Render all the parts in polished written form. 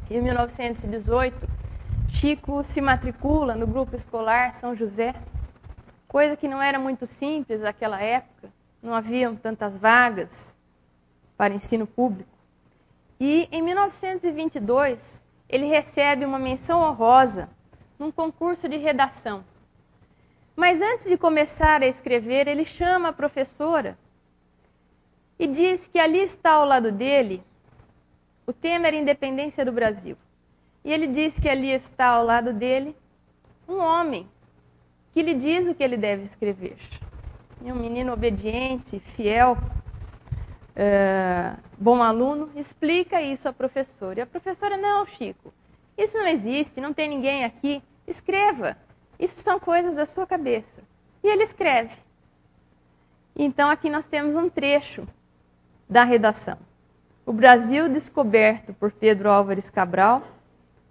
Em 1918, Chico se matricula no grupo escolar São José, coisa que não era muito simples naquela época, não haviam tantas vagas para ensino público. E em 1922, ele recebe uma menção honrosa num concurso de redação. Mas antes de começar a escrever, ele chama a professora e diz que ali está ao lado dele, o tema era Independência do Brasil. E ele diz que ali está ao lado dele um homem que lhe diz o que ele deve escrever. E um menino obediente, fiel, bom aluno, explica isso à professora. E a professora, não, Chico, isso não existe, não tem ninguém aqui, escreva. Isso são coisas da sua cabeça. E ele escreve. Então aqui nós temos um trecho da redação. O Brasil descoberto por Pedro Álvares Cabral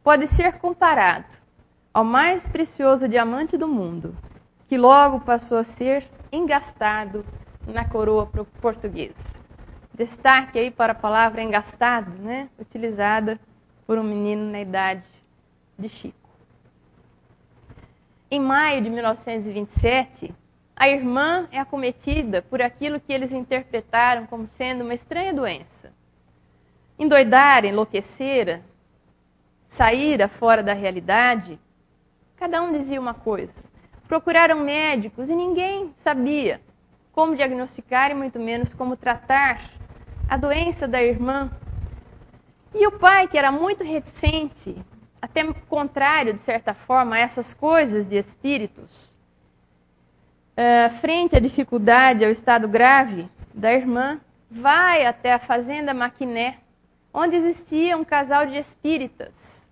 pode ser comparado ao mais precioso diamante do mundo, que logo passou a ser engastado na coroa portuguesa. Destaque aí para a palavra engastado, né? Utilizada por um menino na idade de Chico. Em maio de 1927, a irmã é acometida por aquilo que eles interpretaram como sendo uma estranha doença. Endoidara, enlouquecera, saíra fora da realidade, cada um dizia uma coisa. Procuraram médicos e ninguém sabia como diagnosticar e muito menos como tratar a doença da irmã. E o pai, que era muito reticente, até contrário, de certa forma, a essas coisas de espíritos, frente à dificuldade, ao estado grave da irmã, vai até a fazenda Maquiné, onde existia um casal de espíritas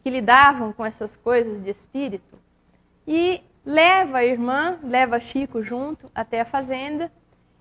que lidavam com essas coisas de espírito, e leva a irmã, leva Chico junto até a fazenda,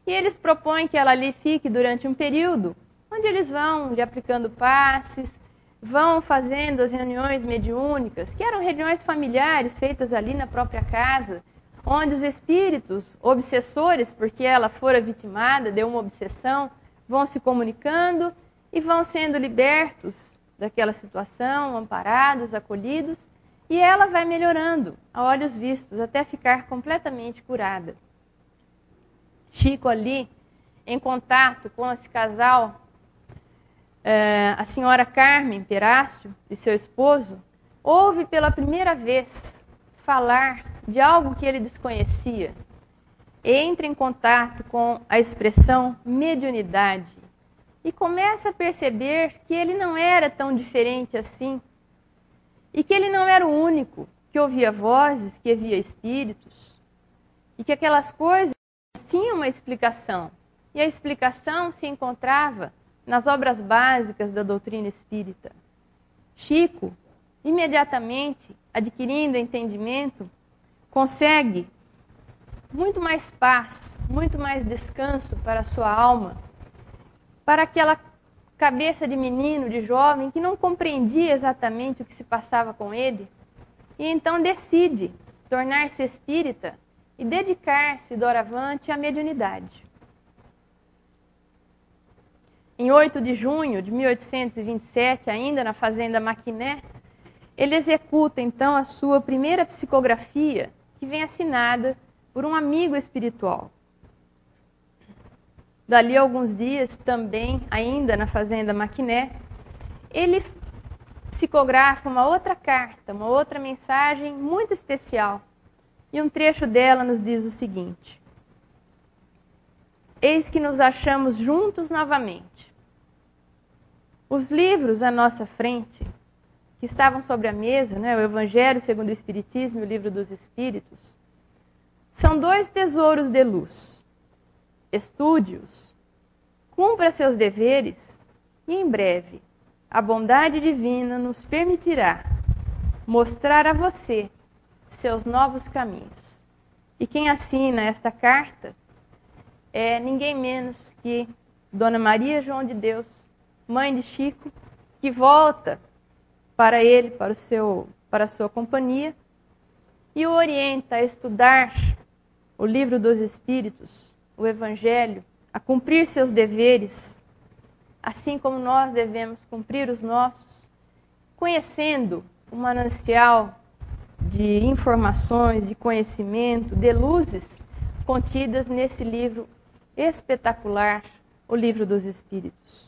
e eles propõem que ela ali fique durante um período, onde eles vão lhe aplicando passes, vão fazendo as reuniões mediúnicas, que eram reuniões familiares feitas ali na própria casa, onde os espíritos obsessores, porque ela fora vitimada, deu uma obsessão, vão se comunicando e vão sendo libertos daquela situação, amparados, acolhidos, e ela vai melhorando, a olhos vistos, até ficar completamente curada. Chico ali, em contato com esse casal, a senhora Carmen Perácio e seu esposo, ouve pela primeira vez falar de algo que ele desconhecia. Entra em contato com a expressão mediunidade e começa a perceber que ele não era tão diferente assim e que ele não era o único que ouvia vozes, que via espíritos e que aquelas coisas tinham uma explicação. E a explicação se encontrava nas obras básicas da doutrina espírita. Chico, imediatamente, adquirindo entendimento, consegue muito mais paz, muito mais descanso para a sua alma, para aquela cabeça de menino, de jovem, que não compreendia exatamente o que se passava com ele, e então decide tornar-se espírita e dedicar-se doravante à mediunidade. Em 8 de junho de 1827, ainda na fazenda Maquiné, ele executa então a sua primeira psicografia, que vem assinada por um amigo espiritual. Dali a alguns dias, também, ainda na fazenda Maquiné, ele psicografa uma outra carta, uma outra mensagem muito especial. E um trecho dela nos diz o seguinte: eis que nos achamos juntos novamente. Os livros à nossa frente, que estavam sobre a mesa, né, o Evangelho segundo o Espiritismo e o Livro dos Espíritos, são dois tesouros de luz. Estude-os, cumpra seus deveres e, em breve, a bondade divina nos permitirá mostrar a você seus novos caminhos. E quem assina esta carta é ninguém menos que Dona Maria João de Deus, mãe de Chico, que volta para ele, para a sua companhia, e o orienta a estudar o Livro dos Espíritos, o Evangelho, a cumprir seus deveres, assim como nós devemos cumprir os nossos, conhecendo o manancial de informações, de conhecimento, de luzes contidas nesse livro espetacular, o Livro dos Espíritos.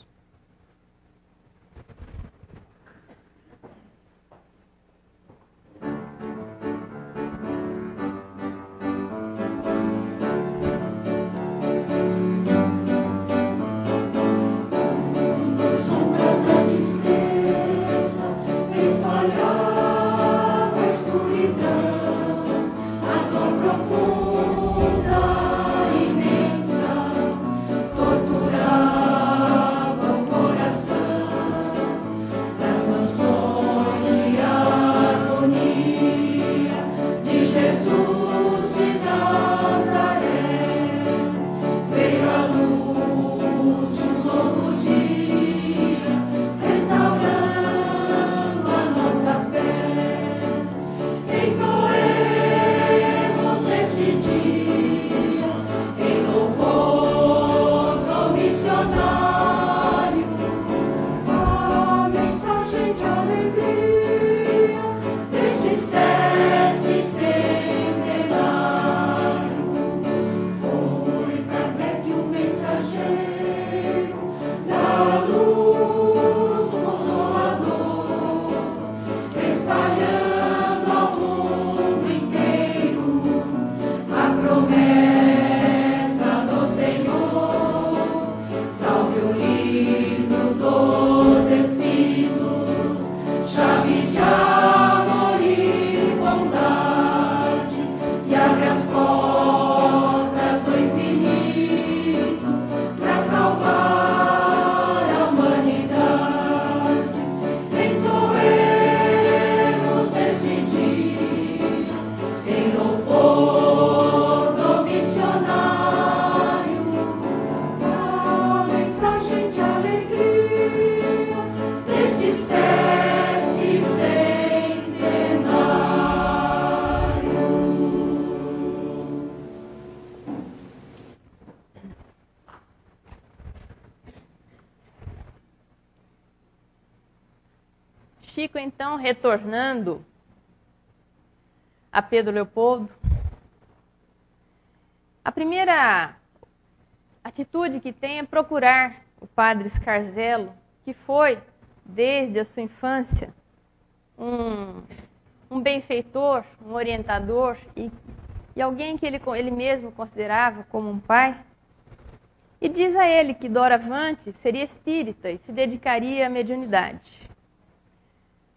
Chico, então, retornando a Pedro Leopoldo, a primeira atitude que tem é procurar o padre Scarzelo, que foi, desde a sua infância, um benfeitor, um orientador e alguém que ele mesmo considerava como um pai. E diz a ele que doravante seria espírita e se dedicaria à mediunidade.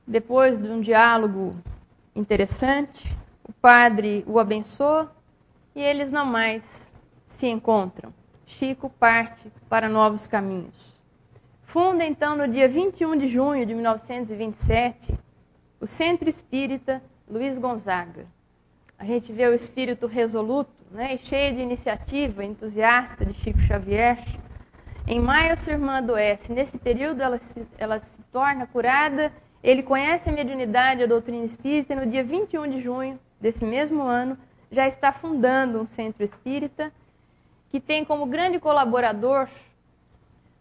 Depois de um diálogo interessante, o padre o abençoa e eles não mais se encontram. Chico parte para novos caminhos. Funda, então, no dia 21 de junho de 1927, o Centro Espírita Luiz Gonzaga. A gente vê o espírito resoluto, né, e cheio de iniciativa, entusiasta de Chico Xavier. Em maio, sua irmã adoece. Nesse período, ela se torna curada. Ele conhece a mediunidade e a doutrina espírita e no dia 21 de junho desse mesmo ano já está fundando um centro espírita que tem como grande colaborador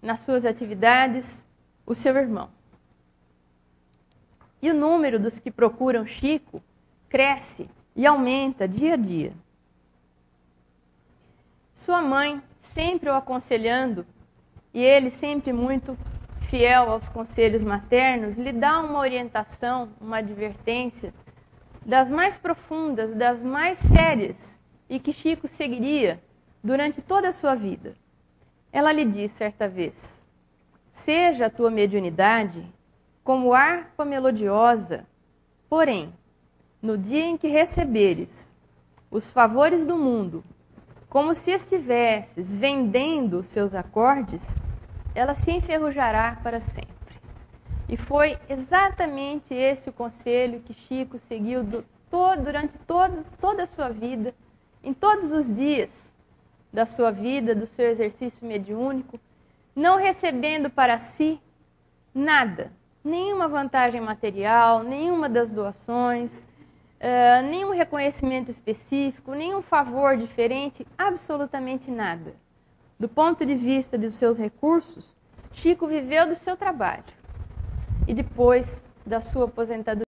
nas suas atividades o seu irmão. E o número dos que procuram Chico cresce e aumenta dia a dia. Sua mãe sempre o aconselhando e ele sempre muito fiel aos conselhos maternos, lhe dá uma orientação, uma advertência das mais profundas, das mais sérias, e que Chico seguiria durante toda a sua vida. Ela lhe diz certa vez: seja a tua mediunidade como harpa melodiosa, porém, no dia em que receberes os favores do mundo, como se estivesses vendendo os seus acordes, ela se enferrujará para sempre. E foi exatamente esse o conselho que Chico seguiu durante toda a sua vida, em todos os dias da sua vida, do seu exercício mediúnico, não recebendo para si nada, nenhuma vantagem material, nenhuma das doações, nenhum reconhecimento específico, nenhum favor diferente, absolutamente nada. Do ponto de vista dos seus recursos, Chico viveu do seu trabalho e depois da sua aposentadoria.